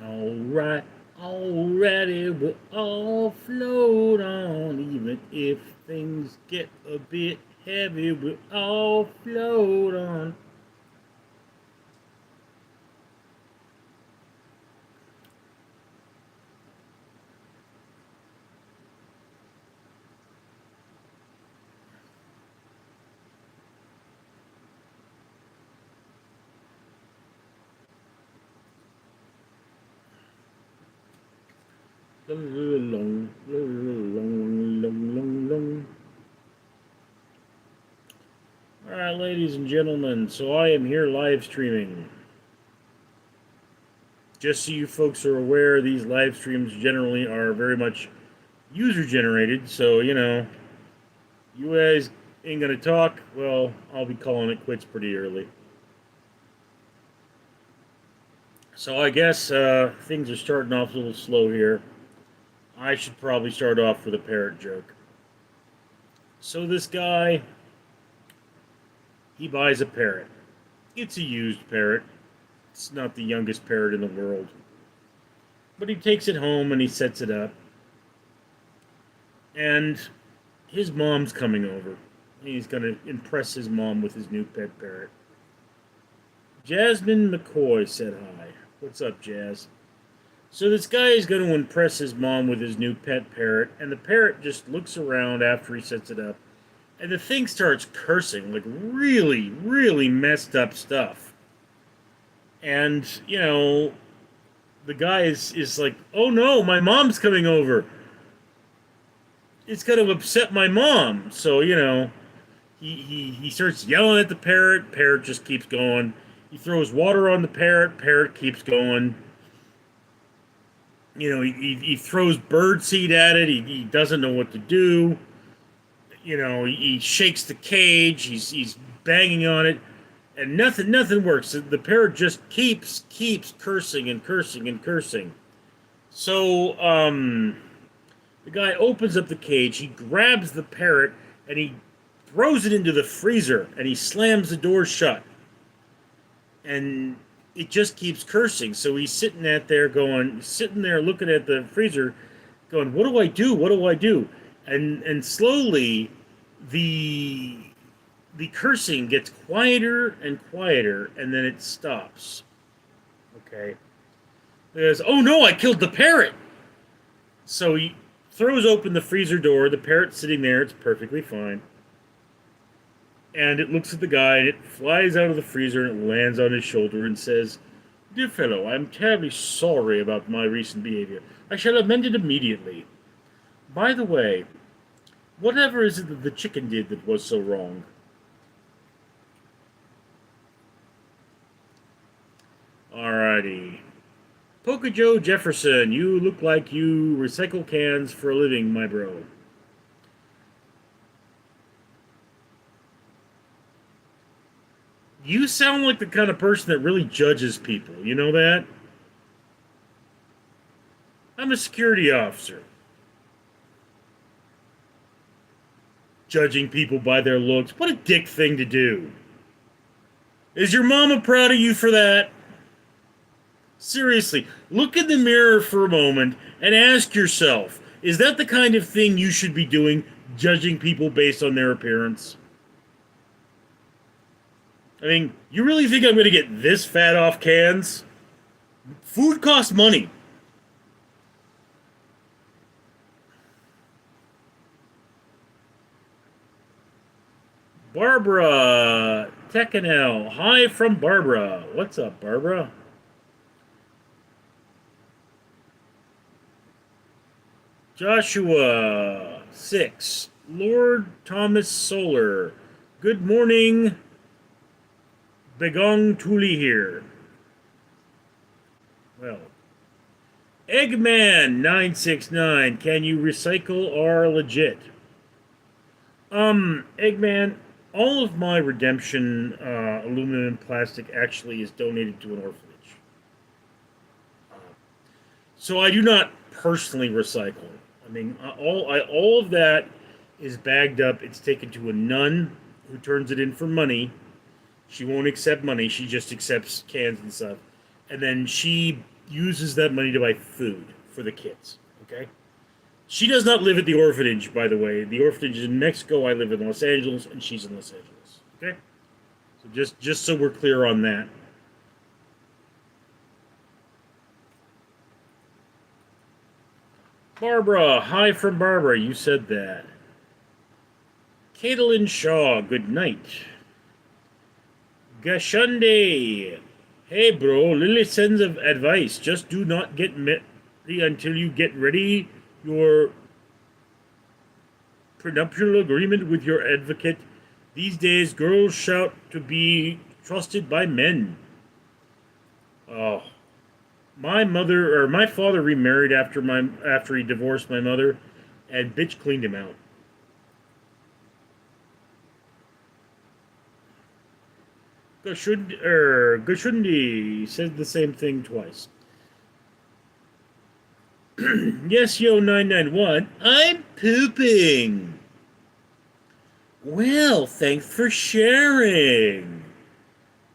Alright, already, we'll all float on. Even if things get a bit heavy, we'll all float on. Long, long, long, long, long. Alright, ladies and gentlemen, so I am here live streaming. Just so you folks are aware, these live streams generally are very much user generated, so, you guys ain't gonna talk, well, I'll be calling it quits pretty early. So I guess things are starting off a little slow here. I should probably start off with a parrot joke. So this guy, he buys a parrot. It's a used parrot. It's not the youngest parrot in the world. But he takes it home and he sets it up. And his mom's coming over. He's going to impress his mom with his new pet parrot. Jasmine McCoy said hi. What's up, Jazz? So this guy is going to impress his mom with his new pet parrot, and the parrot just looks around after he sets it up, and the thing starts cursing, like really, really messed up stuff. And, the guy is like, oh no, my mom's coming over. It's going to upset my mom. So, he starts yelling at the parrot. Parrot just keeps going. He throws water on the parrot. Parrot keeps going. He throws birdseed at it. He doesn't know what to do. He shakes the cage. He's banging on it, and nothing works. The parrot just keeps cursing and cursing and cursing. So the guy opens up the cage. He grabs the parrot and he throws it into the freezer, and he slams the door shut. And it just keeps cursing. So he's sitting there looking at the freezer, going, "What do I do? What do I do?" And slowly, the cursing gets quieter and quieter, and then it stops. Okay. There's, oh no, I killed the parrot. So he throws open the freezer door. The parrot's sitting there. It's perfectly fine. And it looks at the guy, and it flies out of the freezer, and it lands on his shoulder and says, "Dear fellow, I am terribly sorry about my recent behavior. I shall amend it immediately. By the way, whatever is it that the chicken did that was so wrong?" Alrighty. Polka Joe Jefferson, you look like you recycle cans for a living, my bro. You sound like the kind of person that really judges people. You know that? I'm a security officer. Judging people by their looks. What a dick thing to do. Is your mama proud of you for that? Seriously, look in the mirror for a moment and ask yourself, is that the kind of thing you should be doing, judging people based on their appearance? I mean, you really think I'm going to get this fat off cans? Food costs money. Barbara Tekanel. Hi from Barbara. What's up, Barbara? Joshua 6. Lord Thomas Solar. Good morning. Begong Tuli here. Well. Eggman 969. Can you recycle or legit? Eggman, all of my redemption aluminum and plastic actually is donated to an orphanage. So I do not personally recycle. I mean, all of that is bagged up. It's taken to a nun who turns it in for money. She won't accept money. She just accepts cans and stuff. and then she uses that money to buy food for the kids. Okay. She does not live at the orphanage, by the way. The orphanage is in Mexico. I live in Los Angeles, and she's in Los Angeles. Okay. So just so we're clear on that. Barbara, hi from Barbara. You said that. Caitlin Shaw, good night. Gashunde, hey bro, Lily sends of advice. Just do not get married until you get ready your prenuptial agreement with your advocate. These days, girls shout to be trusted by men. Oh, my father remarried after he divorced my mother, and bitch cleaned him out. Gushundi said the same thing twice. Yes, yo 991. I'm pooping. Well, thanks for sharing.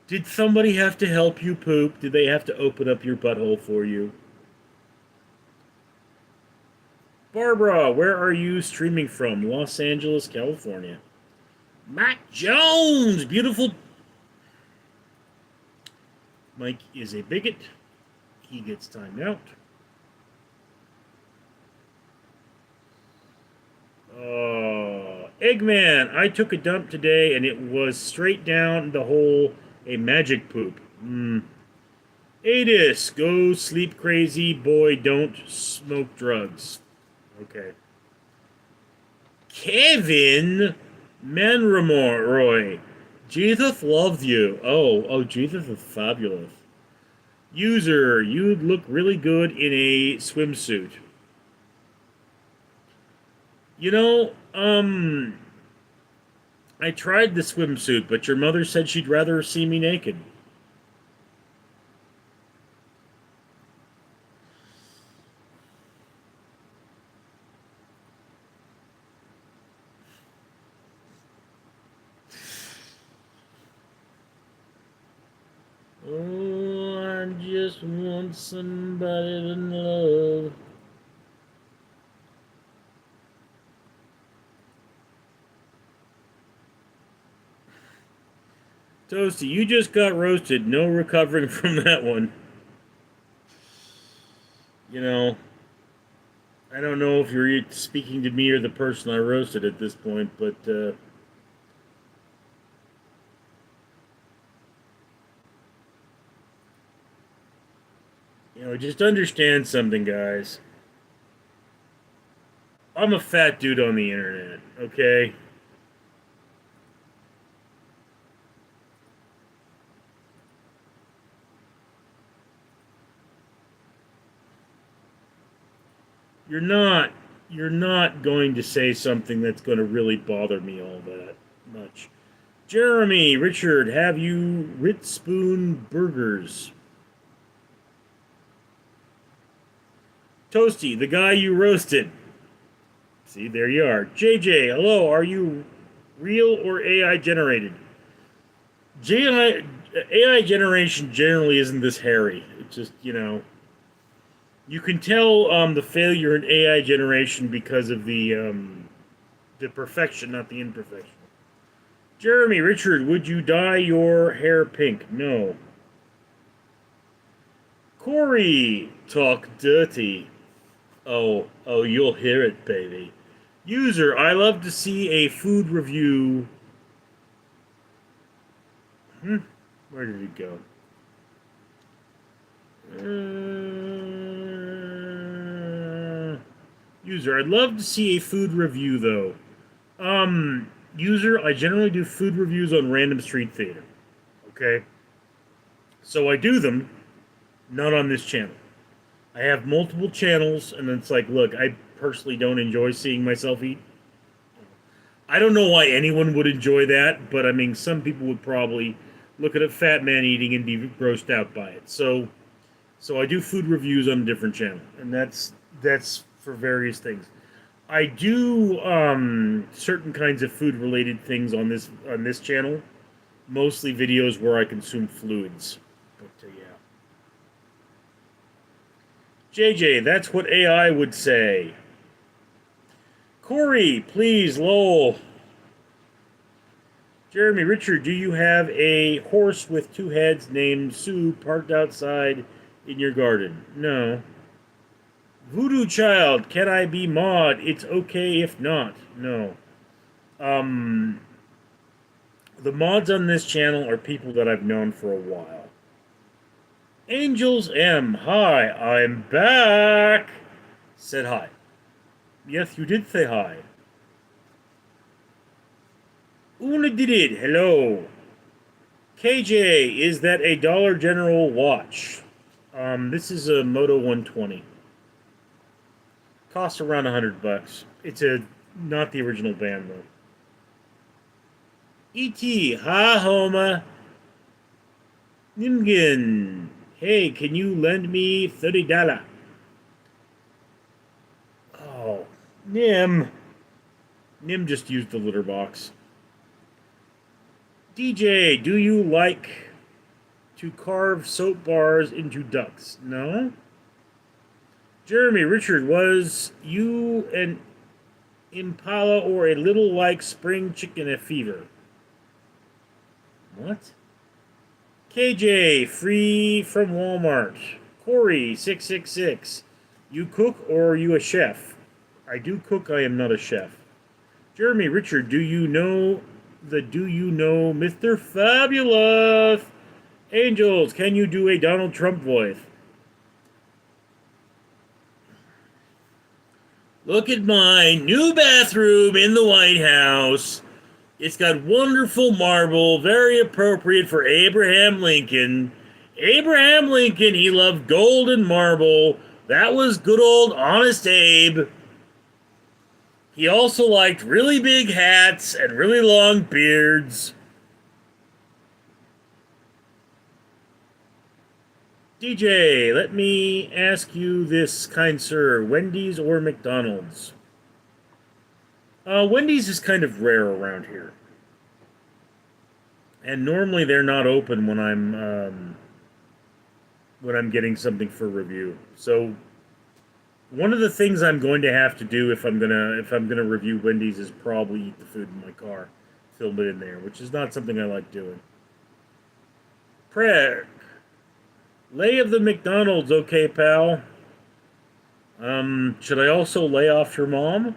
Did somebody have to help you poop? Did they have to open up your butthole for you? Barbara, where are you streaming from? Los Angeles, California. Mac Jones, beautiful. Mike is a bigot. He gets timed out. Eggman, I took a dump today and it was straight down the hole, a magic poop. Adis, go sleep crazy, boy, don't smoke drugs. Okay. Kevin Manroy, Jesus loves you. Oh, Jesus is fabulous. User, you'd look really good in a swimsuit. You know, I tried the swimsuit, but your mother said she'd rather see me naked. Oh, I just want somebody to love. Toasty, you just got roasted. No recovering from that one. You know, I don't know if you're speaking to me or the person I roasted at this point, but, just understand something, guys. I'm a fat dude on the internet, okay? You're not you're not going to say something that's going to really bother me all that much. Jeremy, Richard, have you Rit Spoon burgers? Toasty, the guy you roasted. See, there you are. JJ, hello, are you real or AI generated? AI generation generally isn't this hairy. It's just, you can tell the failure in AI generation because of the perfection, not the imperfection. Jeremy, Richard, would you dye your hair pink? No. Corey, talk dirty. Oh, you'll hear it, baby. User, I love to see a food review. Where did it go? User, I'd love to see a food review, though. User, I generally do food reviews on Random Street Theater. Okay? So I do them, not on this channel. I have multiple channels, and it's like, look, I personally don't enjoy seeing myself eat. I don't know why anyone would enjoy that, but I mean, some people would probably look at a fat man eating and be grossed out by it. So I do food reviews on a different channel, and that's for various things. I do certain kinds of food related things on this channel, mostly videos where I consume fluids. But yeah. JJ, that's what AI would say. Corey, please, lol. Jeremy, Richard, do you have a horse with two heads named Sue parked outside in your garden? No. Voodoo Child, can I be mod? It's okay if not. No. Um, the mods on this channel are people that I've known for a while. Angels M, hi, I'm back. Said hi. Yes, you did say hi. Una did it, hello. KJ, is that a Dollar General watch? This is a Moto 120. Costs around $100. It's not the original band though. E.T. Ha Homa. Nimgin. Hey, can you lend me $30? Oh, Nim. Nim just used the litter box. DJ, do you like to carve soap bars into ducks? No? Jeremy, Richard, was you an impala or a little like spring chicken at fever? What? KJ, free from Walmart. Corey, 666. You cook or are you a chef? I do cook, I am not a chef. Jeremy, Richard, do you know Mr. Fabulous? Angels, can you do a Donald Trump voice? Look at my new bathroom in the White House. It's got wonderful marble, very appropriate for Abraham Lincoln. Abraham Lincoln, he loved gold and marble. That was good old Honest Abe. He also liked really big hats and really long beards. DJ, let me ask you this, kind sir. Wendy's or McDonald's? Wendy's is kind of rare around here. And normally they're not open when I'm getting something for review. So one of the things I'm going to have to do if I'm gonna review Wendy's is probably eat the food in my car, film it in there, which is not something I like doing. Prayer. Lay of the McDonald's, okay, pal. Should I also lay off your mom?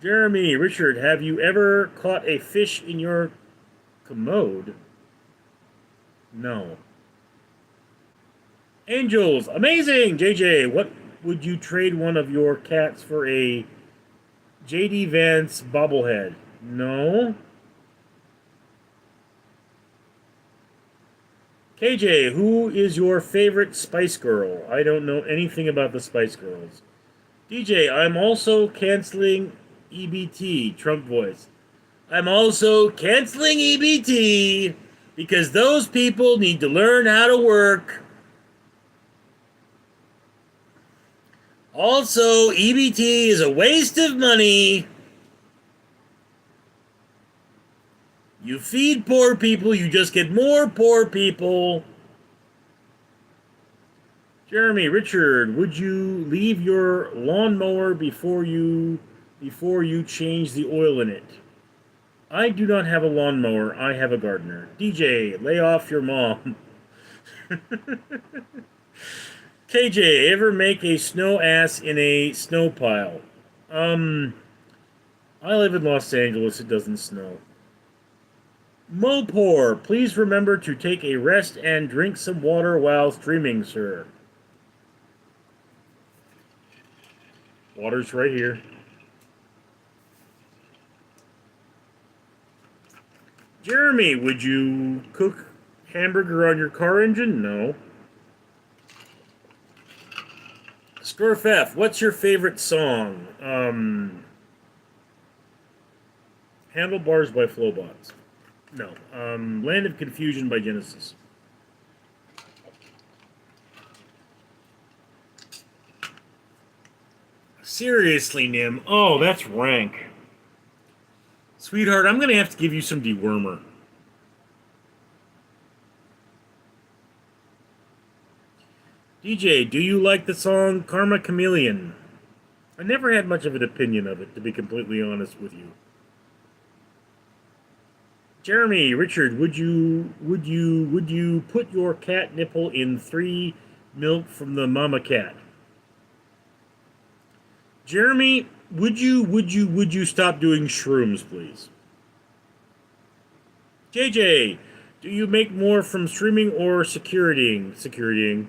Jeremy, Richard, have you ever caught a fish in your commode? No. Angels, amazing! JJ, what would you trade one of your cats for a JD Vance bobblehead? No. KJ, who is your favorite Spice Girl? I don't know anything about the Spice Girls. DJ, I'm also canceling EBT. Trump voice. I'm also canceling EBT because those people need to learn how to work. Also, EBT is a waste of money. You feed poor people, you just get more poor people. Jeremy, Richard, would you leave your lawnmower before you change the oil in it? I do not have a lawnmower, I have a gardener. DJ, lay off your mom. KJ, ever make a snow ass in a snow pile? I live in Los Angeles, it doesn't snow. Mopor, please remember to take a rest and drink some water while streaming, sir. Water's right here. Jeremy, would you cook hamburger on your car engine? No. Scurf F, what's your favorite song? Handlebars by Flowbots. No. Land of Confusion by Genesis. Seriously, Nim. Oh, that's rank. Sweetheart, I'm going to have to give you some dewormer. DJ, do you like the song Karma Chameleon? I never had much of an opinion of it, to be completely honest with you. Jeremy, Richard, would you put your cat nipple in 3 milk from the mama cat? Jeremy, would you stop doing shrooms, please? JJ, do you make more from streaming or Securitying.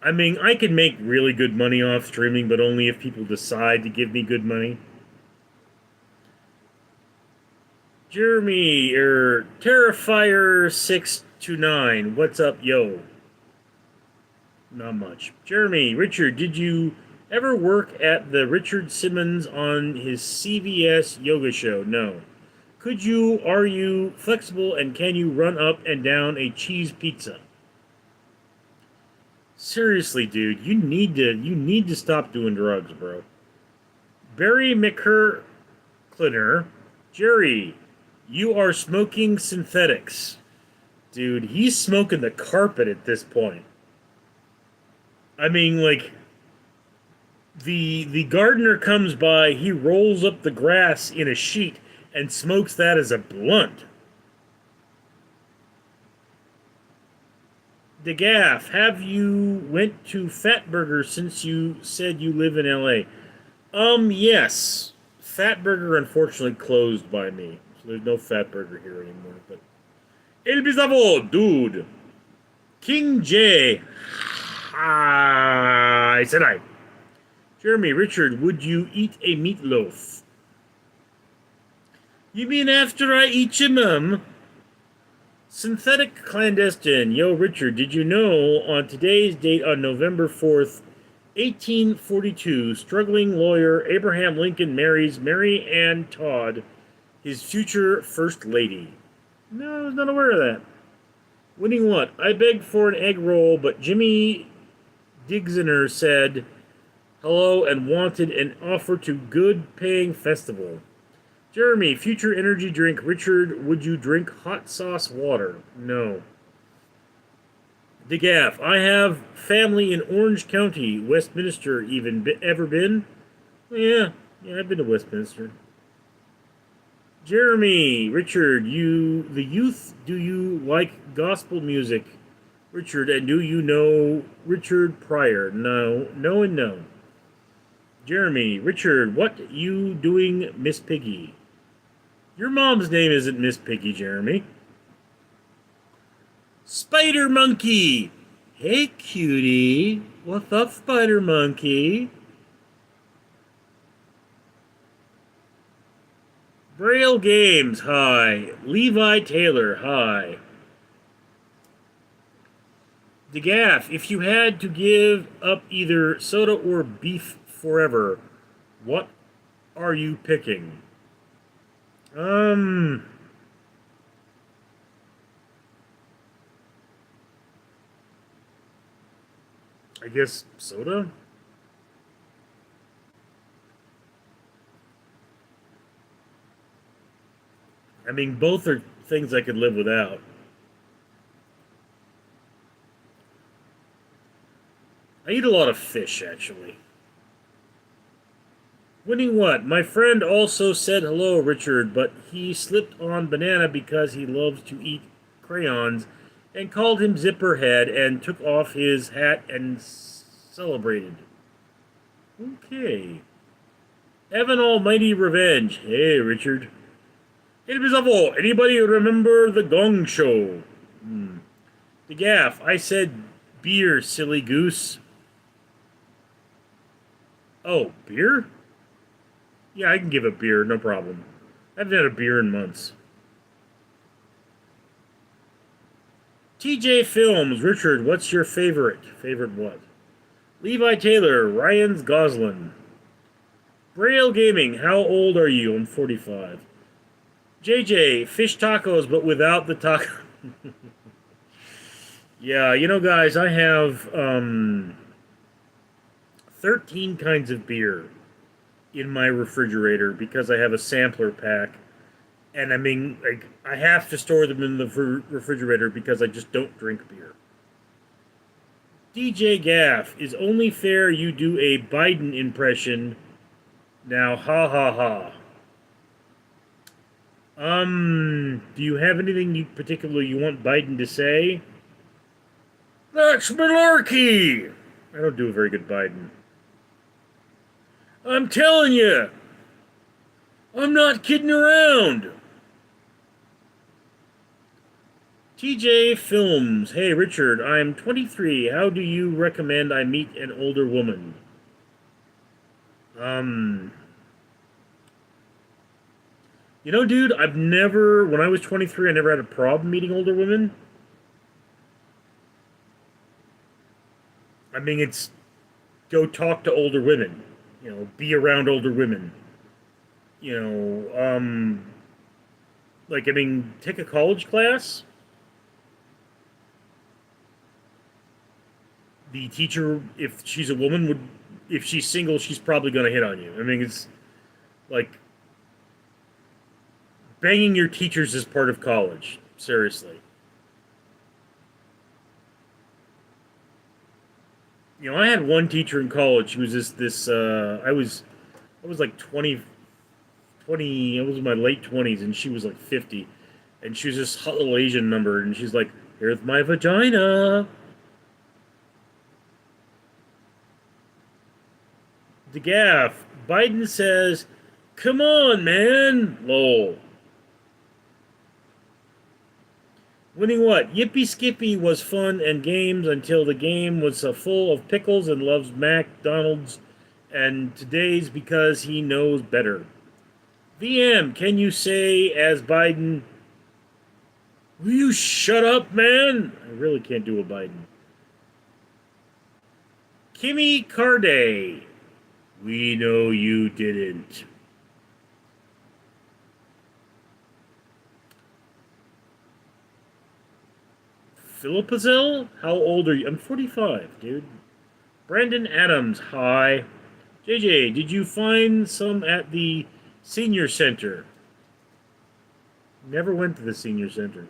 I mean, I can make really good money off streaming, but only if people decide to give me good money. Jeremy, Terrifier629, what's up, yo? Not much. Jeremy, Richard, did you ever work at the Richard Simmons on his CBS yoga show? No. Could you, are you flexible, and can you run up and down a cheese pizza? Seriously, dude, you need to stop doing drugs, bro. Barry McClinner, Jerry, you are smoking synthetics. Dude, he's smoking the carpet at this point. I mean, like, the gardener comes by, he rolls up the grass in a sheet and smokes that as a blunt. DeGaff, have you went to Fatburger since you said you live in LA? Yes. Fatburger unfortunately closed by me. So there's no Fatburger here anymore. But El Bizavo, dude. King J. I said I. Jeremy, Richard, would you eat a meatloaf? You mean after I eat your mum? Synthetic Clandestine. Yo, Richard, did you know on today's date on November 4th, 1842, struggling lawyer Abraham Lincoln marries Mary Ann Todd, his future First Lady? No, I was not aware of that. Winning what? I begged for an egg roll, but Jimmy Digziner said hello and wanted an offer to good paying festival. Jeremy, future energy drink. Richard, would you drink hot sauce water? No. DeGaff, I have family in Orange County, Westminster. Ever been? Yeah, I've been to Westminster. Jeremy, Richard, the youth, do you like gospel music? Richard, and do you know Richard Pryor? No, no, and no. Jeremy, Richard, what you doing, Miss Piggy? Your mom's name isn't Miss Piggy, Jeremy. Spider Monkey! Hey, cutie. What's up, Spider Monkey? Braille Games, hi. Levi Taylor, hi. DeGaff, if you had to give up either soda or beef forever, what are you picking? I guess soda? I mean, both are things I could live without. I eat a lot of fish, actually. Winning what? My friend also said hello, Richard, but he slipped on banana because he loves to eat crayons and called him Zipperhead and took off his hat and celebrated. Okay. Evan Almighty Revenge. Hey, Richard. Hey, Bizarro. Anybody remember the Gong Show? The Gaff. I said beer, silly goose. Oh, beer? Yeah, I can give a beer, no problem. I haven't had a beer in months. TJ Films, Richard, what's your favorite? Favorite what? Levi Taylor, Ryan's Goslin. Braille Gaming, how old are you? I'm 45. JJ, fish tacos, but without the taco. Yeah, guys, I have 13 kinds of beer in my refrigerator because I have a sampler pack And I mean, like, I have to store them in the refrigerator because I just don't drink beer. DJ Gaff, is only fair you do a Biden impression. Now, ha ha ha. Do you have anything you particularly you want Biden to say? That's malarkey! I don't do a very good Biden. I'm telling you, I'm not kidding around. TJ Films. Hey, Richard, I'm 23. How do you recommend I meet an older woman? Um, dude, when I was 23, I never had a problem meeting older women. I mean, it's go talk to older women, be around older women. You I mean, take a college class. The teacher, if she's a woman, if she's single, she's probably going to hit on you. I mean, it's like banging your teachers is part of college. Seriously. I had one teacher in college who was I was like 20. I was in my late 20s, and she was like 50, and she was this hot little Asian number, and she's like, "Here's my vagina." DeGaff, Biden says, "Come on, man." Lol. Winning what? Yippee Skippy was fun and games until the game was full of pickles and loves McDonald's, and today's because he knows better. VM, can you say as Biden, will you shut up, man? I really can't do a Biden. Kimmy Carday, we know you didn't. Philippazel? How old are you? I'm 45, dude. Brandon Adams, hi. JJ, did you find some at the senior center? Never went to the senior center.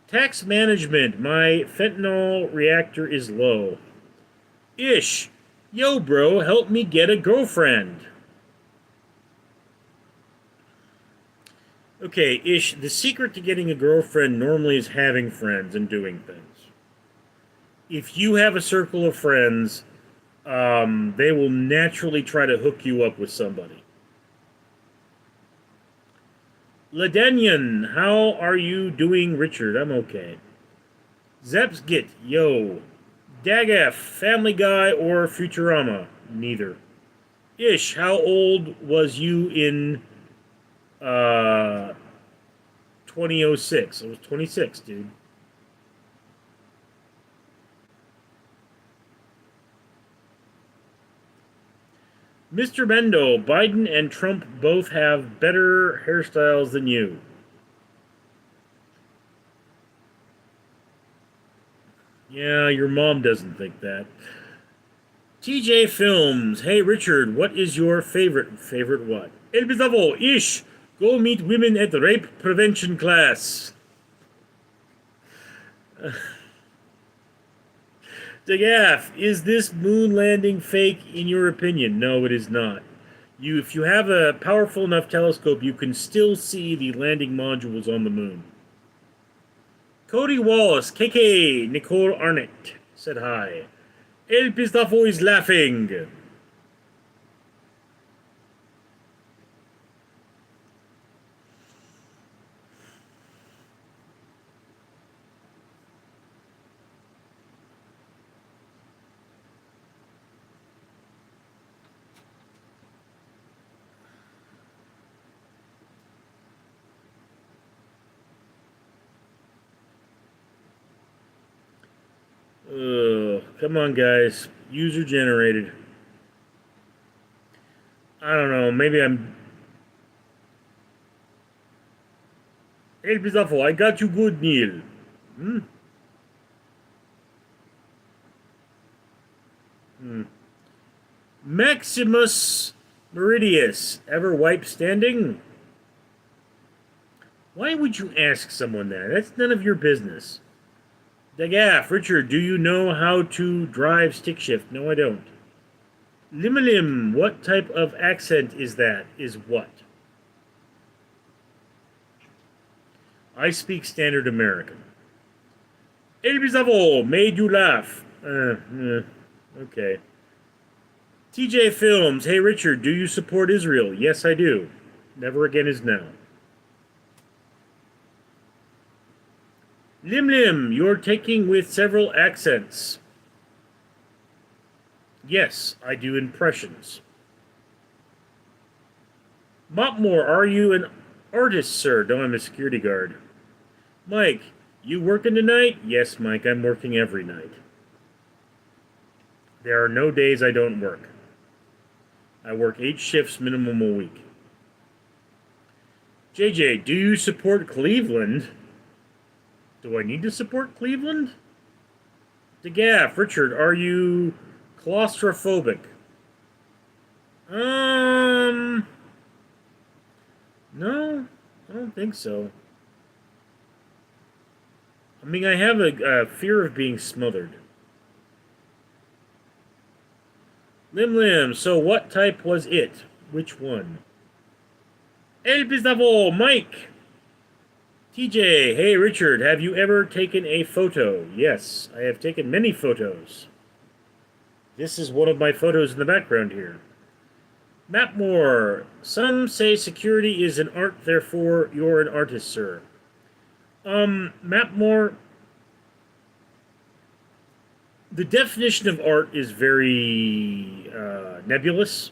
Tax management, my fentanyl reactor is low. Ish, yo, bro, help me get a girlfriend. Okay, Ish, the secret to getting a girlfriend normally is having friends and doing things. If you have a circle of friends, they will naturally try to hook you up with somebody. Ledenian, how are you doing, Richard? I'm okay. Zepsgit, yo. Dagaf, Family Guy or Futurama? Neither. Ish, how old was you in 2006? I was 26, dude. Mr. Mendo, Biden and Trump both have better hairstyles than you. Yeah, your mom doesn't think that. TJ Films, hey Richard, what is your favorite what? El Bizavo, Ish, go meet women at rape prevention class. DeGaff, is this moon landing fake in your opinion? No, it is not. If you have a powerful enough telescope, you can still see the landing modules on the moon. Cody Wallace, KK, Nicole Arnett said hi. El Pistafo is laughing. Come on, guys. User generated. I don't know. Maybe I'm. El Pistafo, I got you good, Neil. Hmm? Hmm. Maximus Meridius, ever wipe standing? Why would you ask someone that? That's none of your business. Dagaff, Richard, do you know how to drive stick shift? No, I don't. Limilim, what type of accent is that? Is what? I speak standard American. El Bizavo made you laugh. Okay. TJ Films, hey Richard, do you support Israel? Yes, I do. Never again is now. Lim Lim, you're taking with several accents. Yes, I do impressions. Mopmore, are you an artist, sir? No, I'm a security guard. Mike, you working tonight? Yes, Mike, I'm working every night. There are no days I don't work. I work 8 shifts minimum a week. JJ, do you support Cleveland? Do I need to support Cleveland? DeGaff, Richard, are you claustrophobic? No, I don't think so. I mean, I have a fear of being smothered. Lim Lim, so what type was it? Which one? El Pistavo, Mike! TJ, hey Richard, have you ever taken a photo? Yes, I have taken many photos. This is one of my photos in the background here. Mapmore, some say security is an art, therefore you're an artist, sir. Mapmore, the definition of art is very nebulous,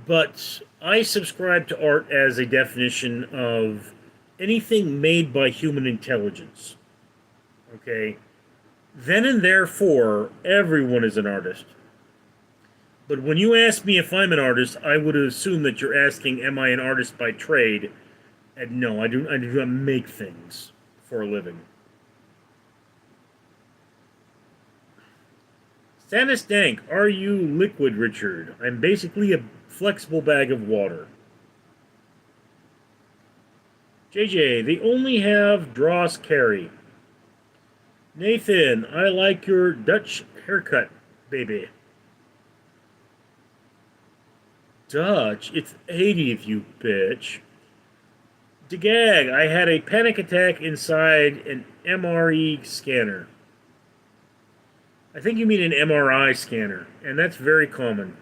but I subscribe to art as a definition of anything made by human intelligence. Okay? Then and therefore, everyone is an artist. But when you ask me if I'm an artist, I would assume that you're asking, am I an artist by trade? And no, I do not make things for a living. Stannis Dank, are you liquid, Richard? I'm basically a flexible bag of water. JJ, they only have Dross carry. Nathan, I like your Dutch haircut, baby. Dutch? It's 80th, you bitch. Degag, I had a panic attack inside an MRE scanner. I think you mean an MRI scanner, and that's very common.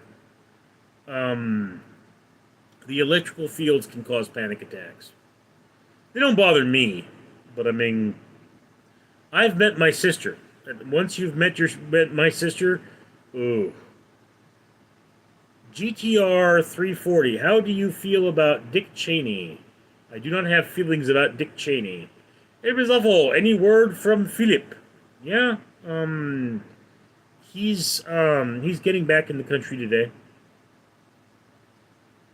The electrical fields can cause panic attacks. They don't bother me, but I mean, I've met my sister. Once you've met my sister, ooh. GTR 340. How do you feel about Dick Cheney? I do not have feelings about Dick Cheney. Hey, Rizafo, any word from Philip? Yeah, he's getting back in the country today.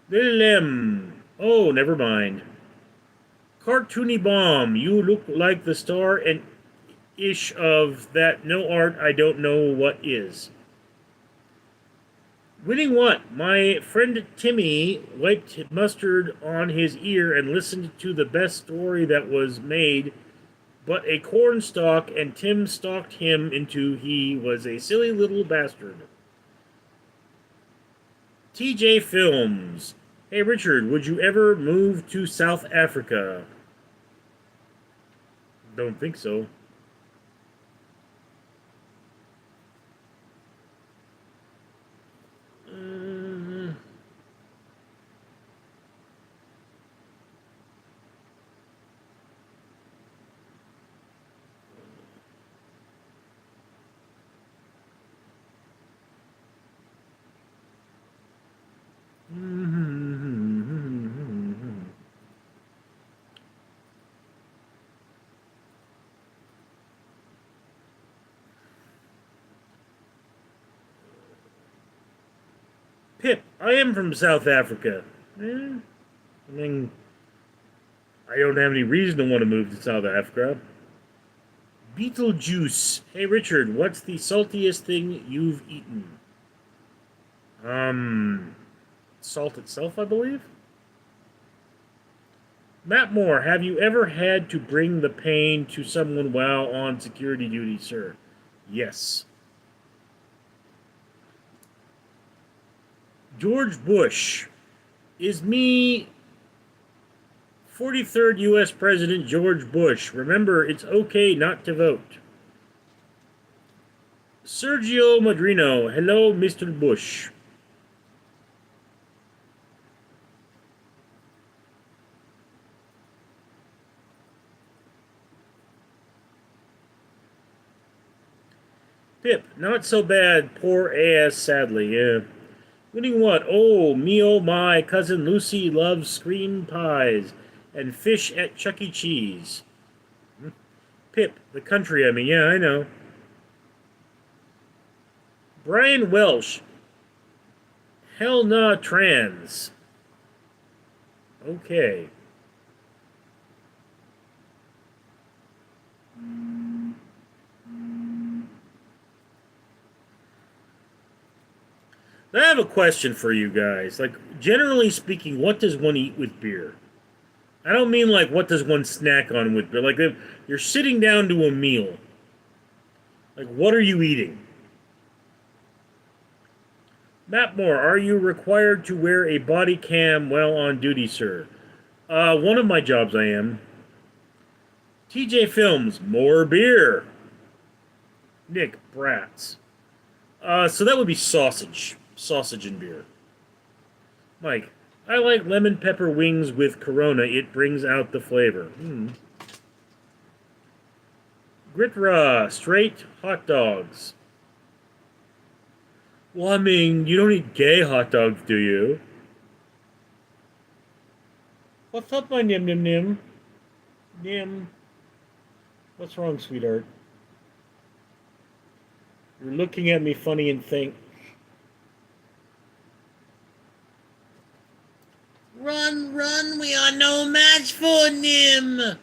Willem. Oh, never mind. Cartoony Bomb, you look like the star and ish of that no art I don't know what is. Winning what? My friend Timmy wiped mustard on his ear and listened to the best story that was made, but a cornstalk, and Tim stalked him into he was a silly little bastard. TJ Films. Hey Richard, would you ever move to South Africa? Don't think so. Pip, I am from South Africa. I mean, I don't have any reason to want to move to South Africa. Beetlejuice. Hey, Richard, what's the saltiest thing you've eaten? Salt itself, I believe. Matt Moore, have you ever had to bring the pain to someone while on security duty, sir? Yes. George Bush. Is me 43rd U.S. President George Bush. Remember, it's okay not to vote. Sergio Madrino. Hello, Mr. Bush. Pip, not so bad. Poor ass, sadly. Yeah. Winning what? Oh, me oh my. Cousin Lucy loves scream pies and fish at Chuck E. Cheese. Pip, the country, I mean. Yeah, I know. Brian Welsh. Hell nah, trans. Okay. I have a question for you guys. Like, generally speaking, what does one eat with beer? I don't mean like what does one snack on with beer. Like, if you're sitting down to a meal. Like, what are you eating? Matt Moore, are you required to wear a body cam while on duty, sir? One of my jobs I am. TJ Films, more beer. Nick Bratz. So that would be sausage. Sausage and beer. Mike, I like lemon pepper wings with Corona. It brings out the flavor. Grit raw, straight hot dogs. Well, I mean, you don't eat gay hot dogs, do you? What's up, my nim nim nim? Nim. What's wrong, sweetheart? You're looking at me funny and think. Run, run, we are no match for Nim!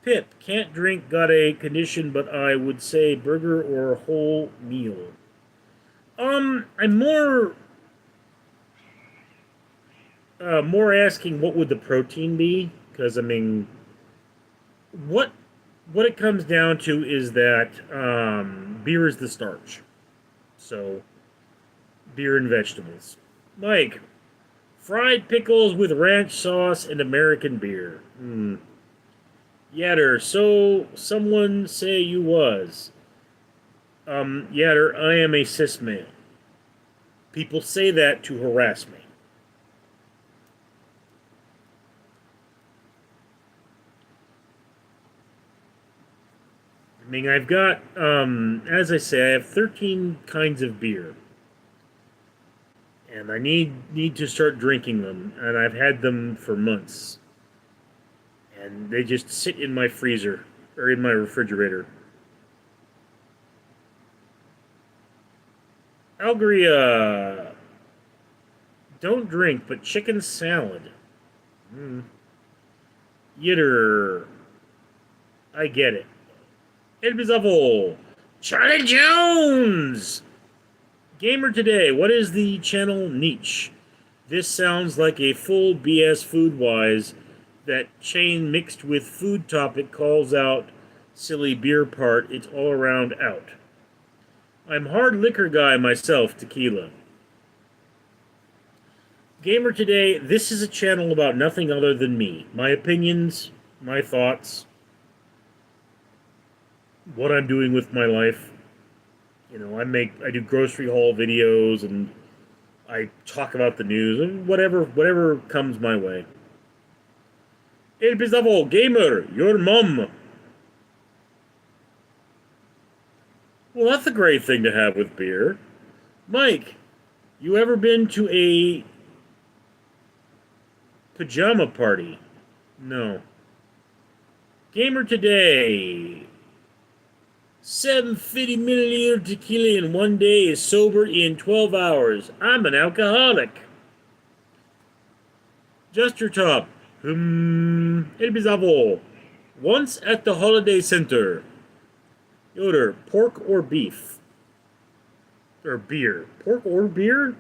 Pip, can't drink, got a condition, but I would say burger or whole meal. I'm more asking what would the protein be, because I mean, what it comes down to is that beer is the starch, so beer and vegetables. Mike, fried pickles with ranch sauce and American beer. Yatter, so someone say you was. Yatter, I am a cis male. People say that to harass me. I mean, I've got, as I say, I have 13 kinds of beer. And I need to start drinking them, and I've had them for months. And they just sit in my freezer, or in my refrigerator. Algaria, don't drink, but chicken salad. Yitter, I get it. Elbizavo, Charlie Jones! Gamer Today, what is the channel niche? This sounds like a full BS food-wise. That chain mixed with food topic calls out silly beer part. It's all around out. I'm hard liquor guy myself, tequila. Gamer Today, this is a channel about nothing other than me. My opinions, my thoughts, what I'm doing with my life. You know, I do grocery haul videos and I talk about the news and whatever comes my way. El Pizavo Gamer, your mom. Well, that's a great thing to have with beer. Mike, you ever been to a pajama party? No. Gamer Today. 750 milliliter tequila in one day is sober in 12 hours. I'm an alcoholic. Just your top. El Bizavo. Once at the Holiday Center. Yoder, pork or beef? Or beer? Pork or beer?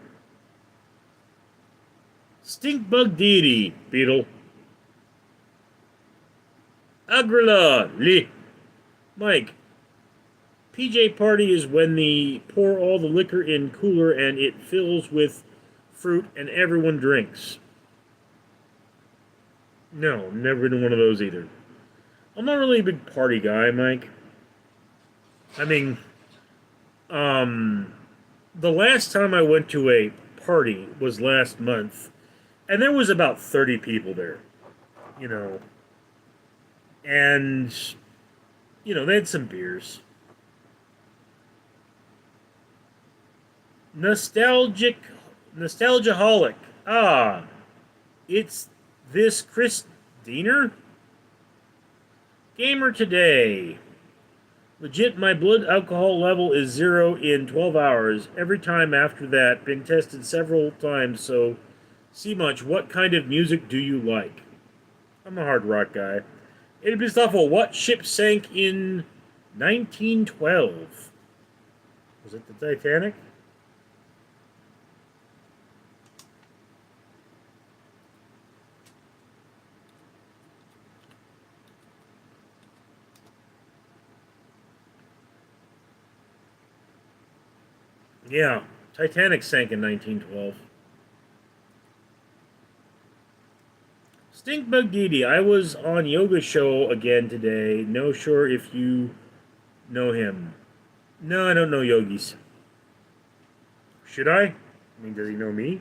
Stink bug deity, Beetle. Agrila, Li. Mike, PJ party is when they pour all the liquor in cooler and it fills with fruit and everyone drinks. No, never been one of those either. I'm not really a big party guy, Mike. I mean, um, the last time I went to a party was last month, and there was about 30 people there, you know, and, they had some beers. Nostalgiaholic. Ah, it's this Chris Diener? Gamer today. Legit, my blood alcohol level is 0 in 12 hours. Every time after that, been tested several times, so see much. What kind of music do you like? I'm a hard rock guy. It'd be awful. What ship sank in 1912? Was it the Titanic? Yeah, Titanic sank in 1912. Stinkbug Didi, I was on Yoga Show again today. No sure if you know him. No, I don't know yogis. Should I? I mean, does he know me?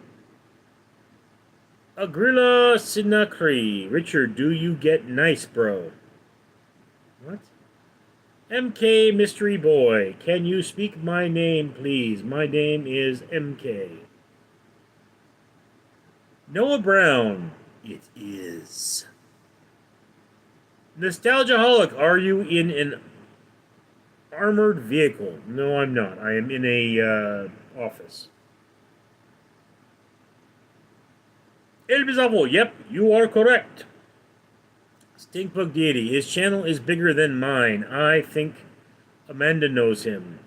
Agrilla Sinakri. Richard, do you get nice, bro? What? MK Mystery Boy. Can you speak my name, please? My name is MK. Noah Brown. It is. Nostalgiaholic. Are you in an armored vehicle? No, I'm not. I am in a office. Elbizavo. Yep, you are correct. Stinkbug Deity. His channel is bigger than mine. I think Amanda knows him.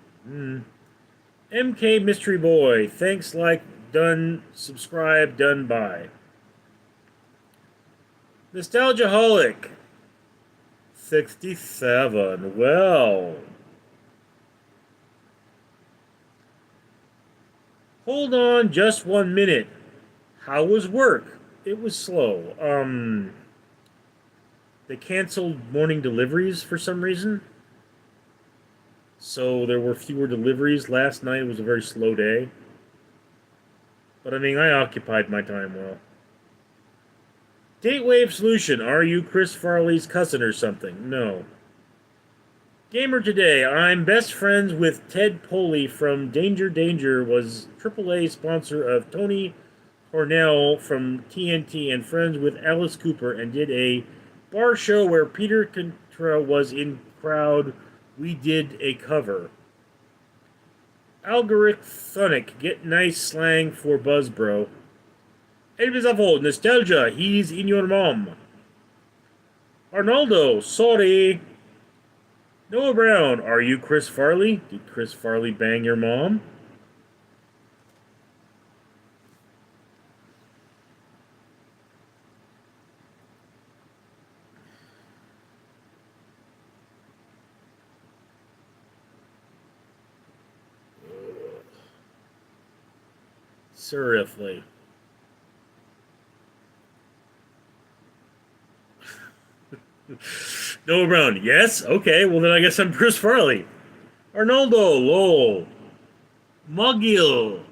MK Mystery Boy. Thanks, like, done, subscribe, done by. Nostalgiaholic. 67. Well. Hold on just 1 minute. How was work? It was slow. They canceled morning deliveries for some reason. So there were fewer deliveries. Last night was a very slow day. But I mean, I occupied my time well. Datewave Solution. Are you Chris Farley's cousin or something? No. Gamer today. I'm best friends with Ted Poley from Danger Danger, was AAA sponsor of Tony Cornell from TNT, and friends with Alice Cooper, and did a bar show where Peter Contra was in crowd. We did a cover. Algorithmic. Get nice slang for Buzz Bro. Elvis Nostalgia. He's in your mom. Arnaldo. Sorry. Noah Brown. Are you Chris Farley? Did Chris Farley bang your mom? Seriously. Noah Brown. Yes? Okay, well then I guess I'm Chris Farley. Arnaldo. Lol. Mugil.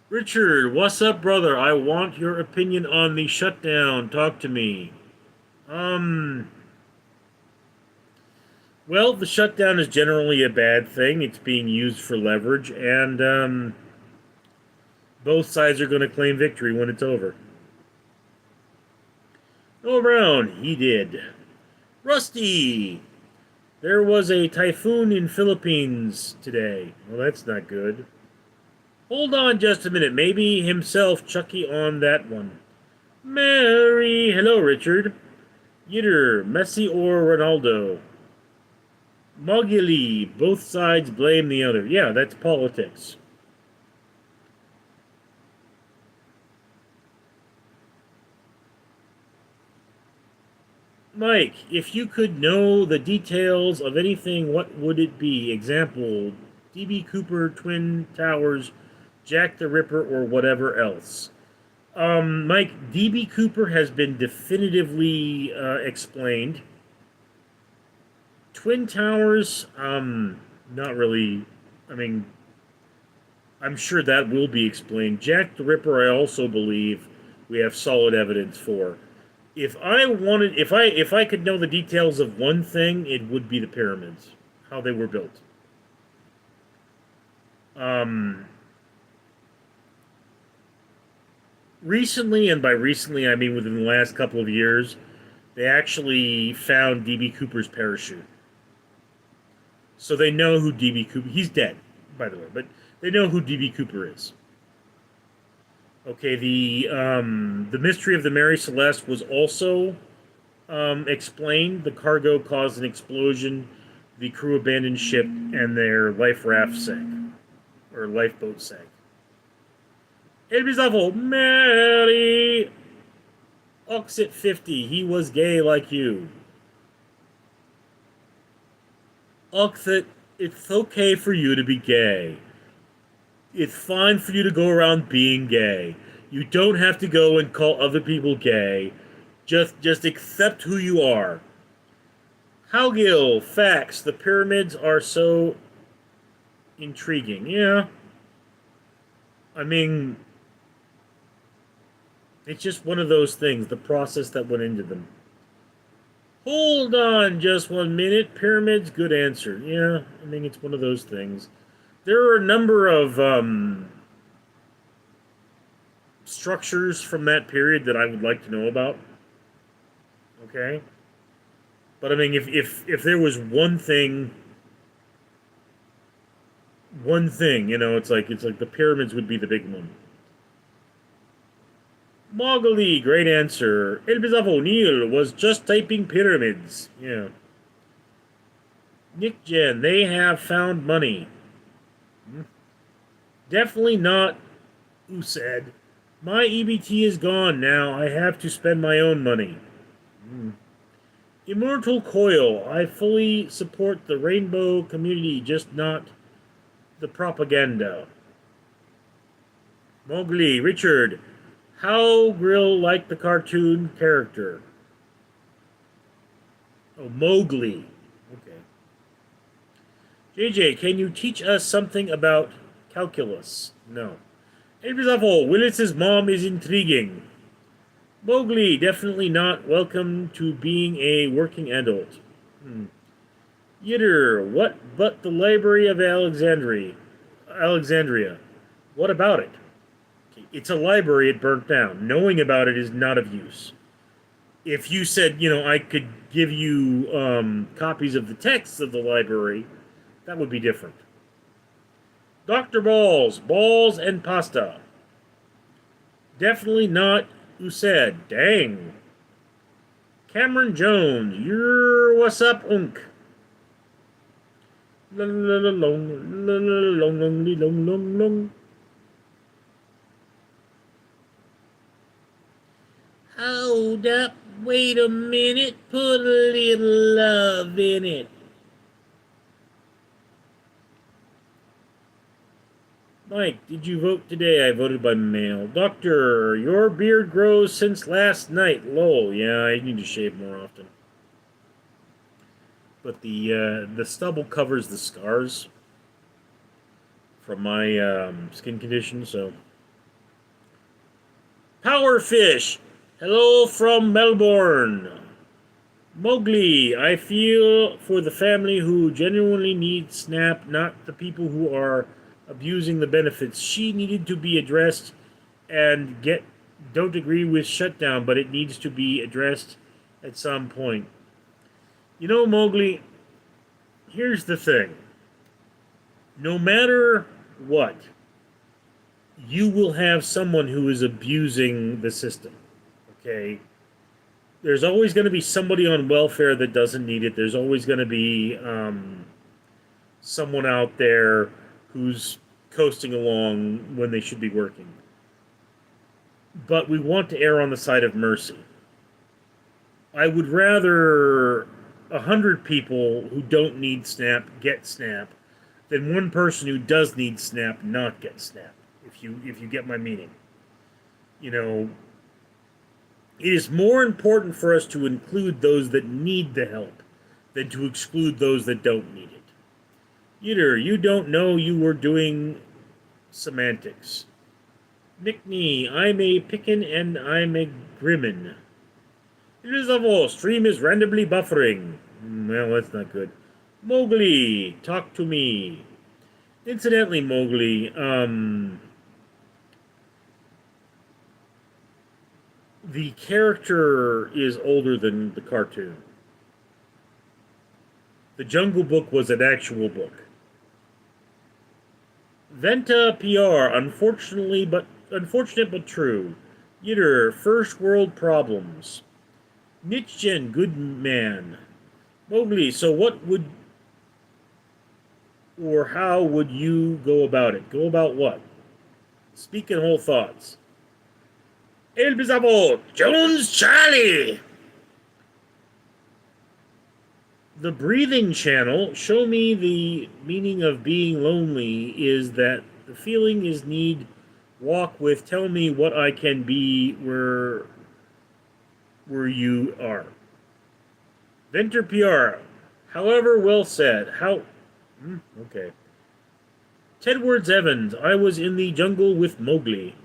Richard. What's up, brother? I want your opinion on the shutdown. Talk to me. Well, the shutdown is generally a bad thing. It's being used for leverage, and both sides are going to claim victory when it's over. Noah Brown. He did. Rusty. There was a typhoon in Philippines today. Well, that's not good. Hold on just a minute. Maybe himself Chucky on that one. Mary. Hello, Richard. Yitter. Messi or Ronaldo? Mogili. Both sides blame the other. Yeah, that's politics. Mike, if you could know the details of anything, what would it be? Example, D.B. Cooper, Twin Towers, Jack the Ripper, or whatever else. Mike, D.B. Cooper has been definitively explained. Twin Towers, not really. I mean, I'm sure that will be explained. Jack the Ripper, I also believe we have solid evidence for. If I could know the details of one thing, it would be the pyramids, how they were built. Um, Recently, and by recently I mean within the last couple of years, they actually found DB Cooper's parachute. So they know who DB Cooper. He's dead, by the way, but they know who DB Cooper is. Okay, the mystery of the Mary Celeste was also explained. The cargo caused an explosion. The crew abandoned ship, and their life raft sank, or lifeboat sank. It was awful. Mary! Oxit 50. He was gay like you. Oxit, it's okay for you to be gay. It's fine for you to go around being gay. You don't have to go and call other people gay. Just accept who you are. Howgill, facts. The pyramids are so intriguing. Yeah. I mean, it's just one of those things, the process that went into them. Hold on just 1 minute. Pyramids, good answer. Yeah, I mean, it's one of those things. There are a number of structures from that period that I would like to know about. Okay? But I mean, if there was one thing, it's like the pyramids would be the big one. Mowgli, great answer. Elbizaf O'Neill was just typing pyramids. Yeah. Nick Jen, they have found money. Definitely not, who said. My EBT is gone now. I have to spend my own money. Immortal Coil, I fully support the rainbow community, just not the propaganda. Mowgli, Richard, how Grill like the cartoon character? Oh, Mowgli. Okay. JJ, can you teach us something about calculus? No. Elbizafo, Willis's mom is intriguing. Mowgli, definitely not welcome to being a working adult. Yitter, what but the Library of Alexandria? Alexandria. What about it? It's a library, it burnt down. Knowing about it is not of use. If you said, I could give you copies of the texts of the library, that would be different. Dr. Balls and pasta. Definitely not who said. Dang. Cameron Jones, you're what's up, unk? Hold up, wait a minute, put a little love in it. Mike, did you vote today? I voted by mail. Doctor, your beard grows since last night. Lol, yeah, I need to shave more often. But the stubble covers the scars from my skin condition, so. Powerfish, hello from Melbourne. Mowgli, I feel for the family who genuinely needs SNAP, not the people who are abusing the benefits. She needed to be addressed and don't agree with shutdown, but it needs to be addressed at some point. Mowgli, here's the thing. No matter what, you will have someone who is abusing the system. Okay? There's always going to be somebody on welfare that doesn't need it. There's always going to be someone out there who's coasting along when they should be working. But we want to err on the side of mercy. I would rather 100 people who don't need Snap get Snap than one person who does need Snap not get Snap. If you get my meaning, you know, it is more important for us to include those that need the help than to exclude those that don't need it. Either you don't know you were doing semantics. Nickney, I'm a pickin' and I'm a grimmin'. It is of all. Stream is randomly buffering. Well, that's not good. Mowgli, talk to me. Incidentally, Mowgli, the character is older than the cartoon. The Jungle Book was an actual book. Venta PR, unfortunate but true. Yitter, first world problems. Nichjen, good man. Mowgli, so what would or how would you go about it? Go about what? Speak in whole thoughts. El Bizarro, Jones Charlie. The breathing channel, show me the meaning of being lonely is that the feeling is need walk with, tell me what I can be where you are. Venter PR, however well said. Okay. Tedwards Evans, I was in the jungle with Mowgli.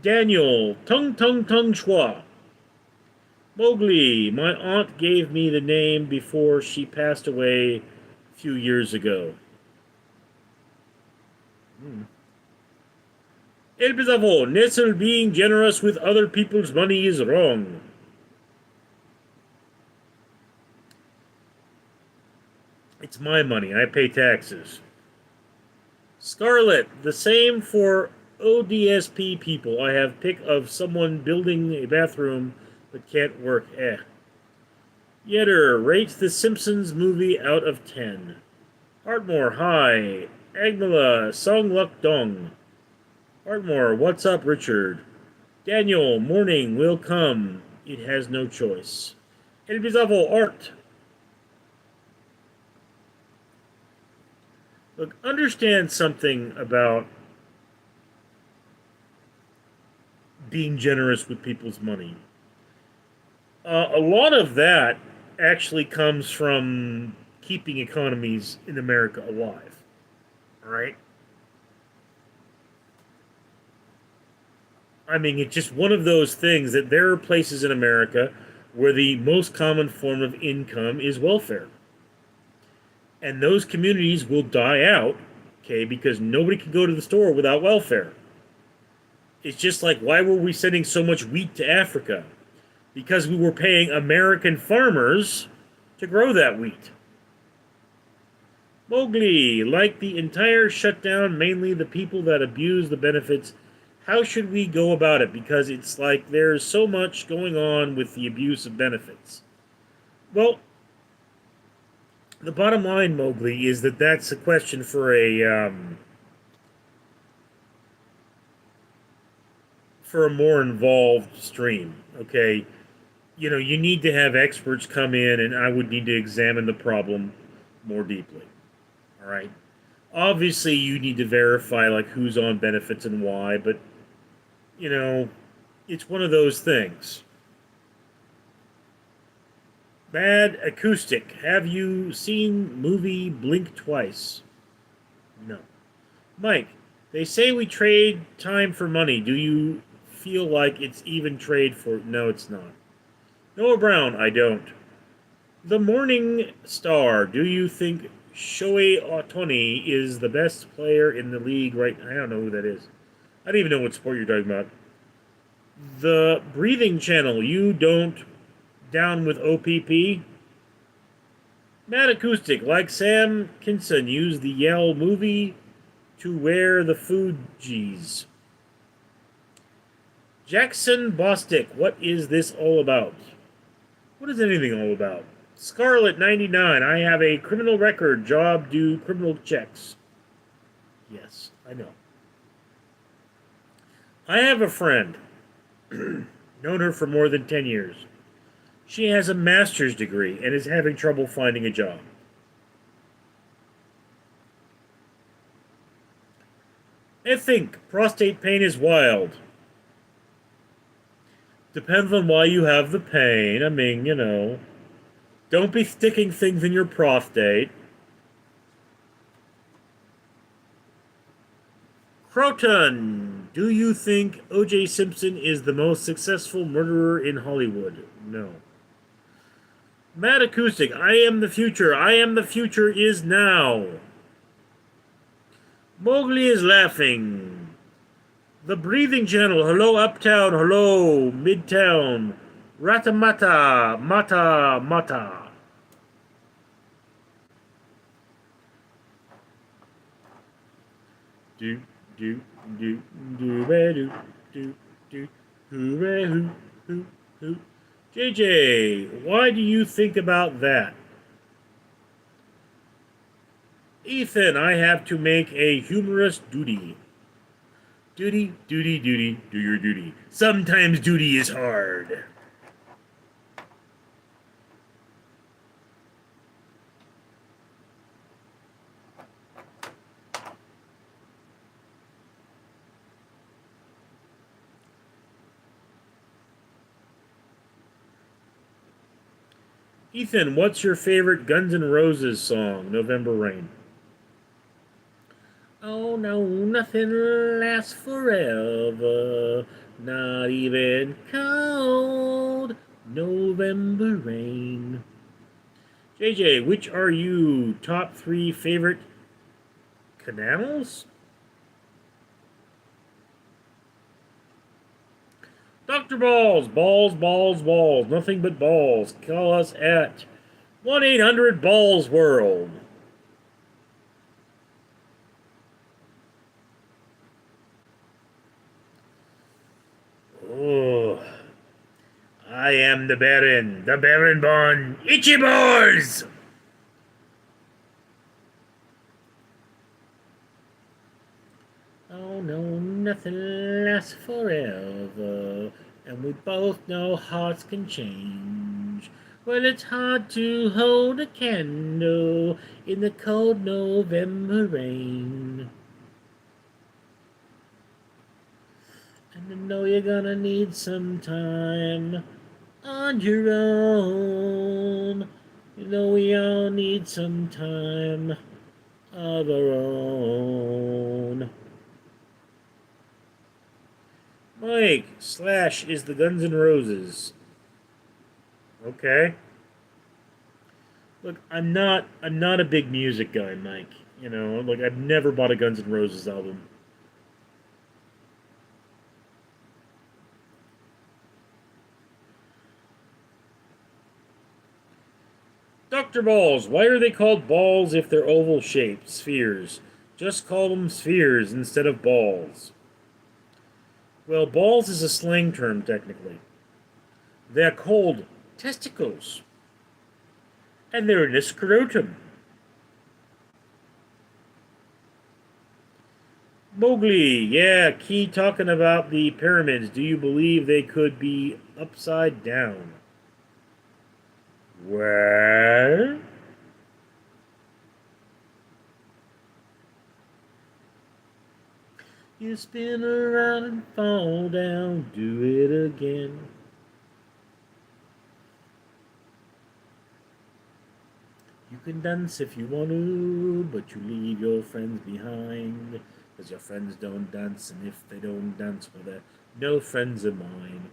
Daniel, Tung Chua. Mowgli, my aunt gave me the name before she passed away a few years ago. El Bizarro, Nestle being generous with other people's money is wrong. It's my money. I pay taxes. Scarlet, the same for ODSP people. I have pic of someone building a bathroom but can't work. Yetter rates The Simpsons movie out of 10. Hartmore, hi. Agmala, Song Luk Dong. Hartmore, what's up, Richard? Daniel, morning will come. It has no choice. El Bizarro, Art. Look, understand something about being generous with people's money. A lot of that actually comes from keeping economies in America alive. All right? I mean, it's just one of those things that there are places in America where the most common form of income is welfare. And those communities will die out, okay, because nobody can go to the store without welfare. It's just like, why were we sending so much wheat to Africa? Because we were paying American farmers to grow that wheat. Mowgli, like the entire shutdown, mainly the people that abuse the benefits, how should we go about it? Because it's like there's so much going on with the abuse of benefits. Well, the bottom line, Mowgli, is that that's a question for a more involved stream. Okay, you know, you need to have experts come in, and I would need to examine the problem more deeply. All right. Obviously, you need to verify like who's on benefits and why, but you know, it's one of those things. Bad acoustic. Have you seen movie Blink Twice? No. Mike, they say we trade time for money. Do you feel like it's even trade for... No, it's not. Noah Brown, I don't. The Morning Star, do you think Shohei Ohtani is the best player in the league right now? I don't know who that is. I don't even know what sport you're talking about. The Breathing Channel, you don't down with OPP? Mad Acoustic, like Sam Kinson, used the Yell movie to wear the Fugees. Jackson Bostic, what is this all about? What is anything all about? Scarlet 99, I have a criminal record. Job do criminal checks. Yes, I know. I have a friend Known her for more than 10 years. She has a master's degree and is having trouble finding a job. I think prostate pain is wild. Depends on why you have the pain. I mean, don't be sticking things in your prostate. Croton, do you think O.J. Simpson is the most successful murderer in Hollywood? No. Mad Acoustic, I am the future. I am the future is now. Mowgli is laughing. The Breathing Channel, hello Uptown, hello Midtown. Ratamata, mata, mata. Do, do, do, do, do, do, do, hoo, hoo, hoo. JJ, why do you think about that? Ethan, I have to make a humorous duty. Duty, duty, duty, do your duty. Sometimes duty is hard. Ethan, what's your favorite Guns N' Roses song? November Rain. Oh no, nothing lasts forever. Not even cold November rain. JJ, which are you top 3 favorite canals? Dr. Balls, balls, balls, balls, nothing but balls. Call us at 1-800-BALLS-WORLD. Oh, I am the Baron Bon, Itchy Balls! Oh no, nothing lasts forever, and we both know hearts can change. Well, it's hard to hold a candle in the cold November rain. And I know you're gonna need some time on your own. You know we all need some time of our own. Mike, Slash is the Guns N' Roses. Okay. Look, I'm not a big music guy, Mike. Like I've never bought a Guns N' Roses album. Dr. Balls, why are they called balls if they're oval shaped? Spheres. Just call them spheres instead of balls. Well, balls is a slang term, technically. They're called testicles. And they're in a scrotum. Mowgli, yeah, Key talking about the pyramids. Do you believe they could be upside down? Where? You spin around and fall down, do it again. You can dance if you want to, but you leave your friends behind, because your friends don't dance, and if they don't dance, well, they're no friends of mine.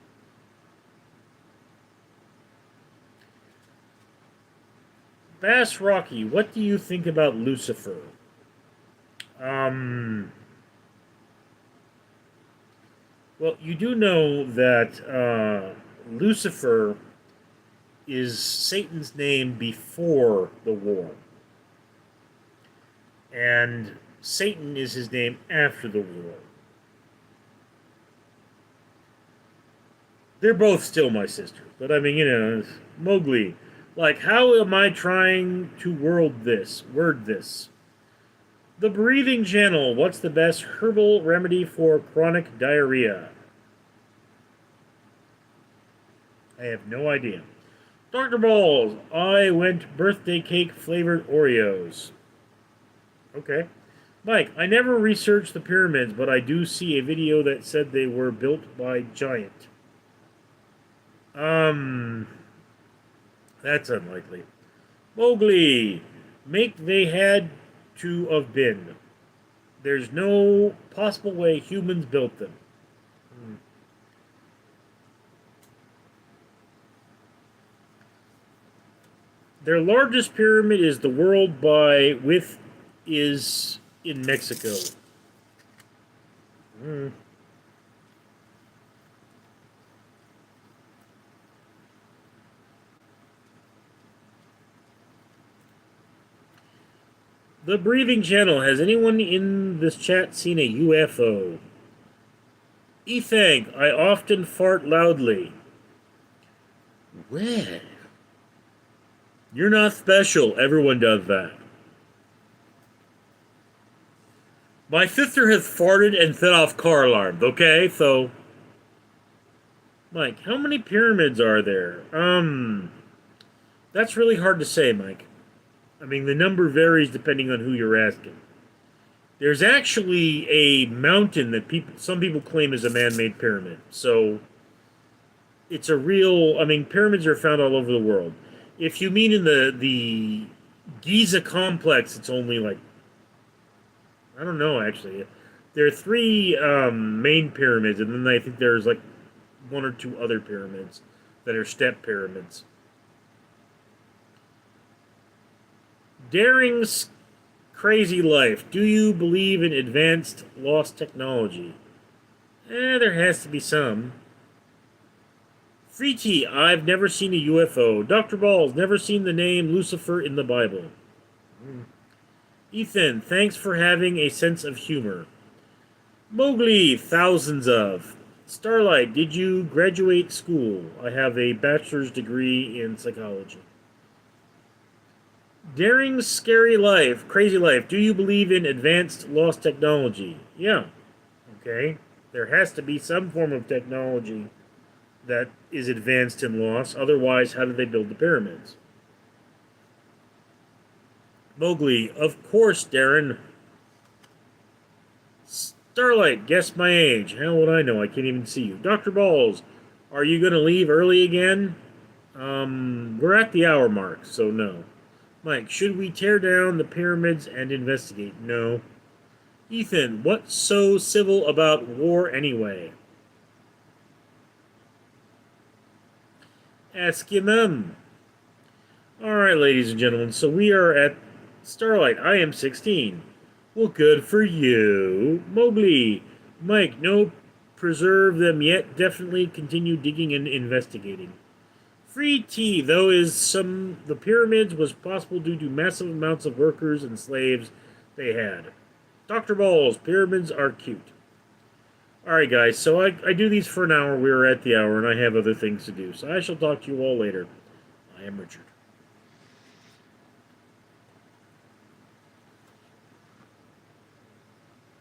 Bass Rocky, what do you think about Lucifer? Well, you do know that Lucifer is Satan's name before the war. And Satan is his name after the war. They're both still my sisters. But I mean, Mowgli. Like, how am I trying to word this? The Breathing Channel. What's the best herbal remedy for chronic diarrhea? I have no idea. Dr. Balls, I went birthday cake flavored Oreos. Okay. Mike, I never researched the pyramids, but I do see a video that said they were built by giant. Um, that's unlikely. Mowgli, make they had to have been. There's no possible way humans built them. Hmm. Their largest pyramid is the world by width is in Mexico. Hmm. The Breathing Channel. Has anyone in this chat seen a UFO? Ethank, I often fart loudly. Well, you're not special. Everyone does that. My sister has farted and set off car alarms, okay? So, Mike, how many pyramids are there? That's really hard to say, Mike. I mean, the number varies depending on who you're asking. There's actually a mountain that some people claim is a man-made pyramid. So, it's a real. I mean, pyramids are found all over the world. If you mean in the Giza complex, it's only like, I don't know actually. There are three main pyramids, and then I think there's like one or two other pyramids that are step pyramids. Daring's crazy life. Do you believe in advanced lost technology? There has to be some. Free T, I've never seen a UFO. Dr. Balls, never seen the name Lucifer in the Bible. Ethan, thanks for having a sense of humor. Mowgli, thousands of. Starlight, did you graduate school? I have a bachelor's degree in psychology. Daring's scary life, crazy life. Do you believe in advanced lost technology? Yeah. Okay. There has to be some form of technology that is advanced and lost. Otherwise, how did they build the pyramids? Mowgli, of course, Darren. Starlight, guess my age. How would I know? I can't even see you. Dr. Balls, are you going to leave early again? We're at the hour mark, so no. Mike, should we tear down the pyramids and investigate? No. Ethan, what's so civil about war anyway? Ask him. Alright, ladies and gentlemen, so we are at Starlight. I am 16. Well, good for you. Mowgli. Mike, no preserve them yet. Definitely continue digging and investigating. Free T, though, the pyramids was possible due to massive amounts of workers and slaves they had. Dr. Balls, pyramids are cute. Alright, guys, so I do these for an hour. We are at the hour, and I have other things to do. So I shall talk to you all later. I am Richard.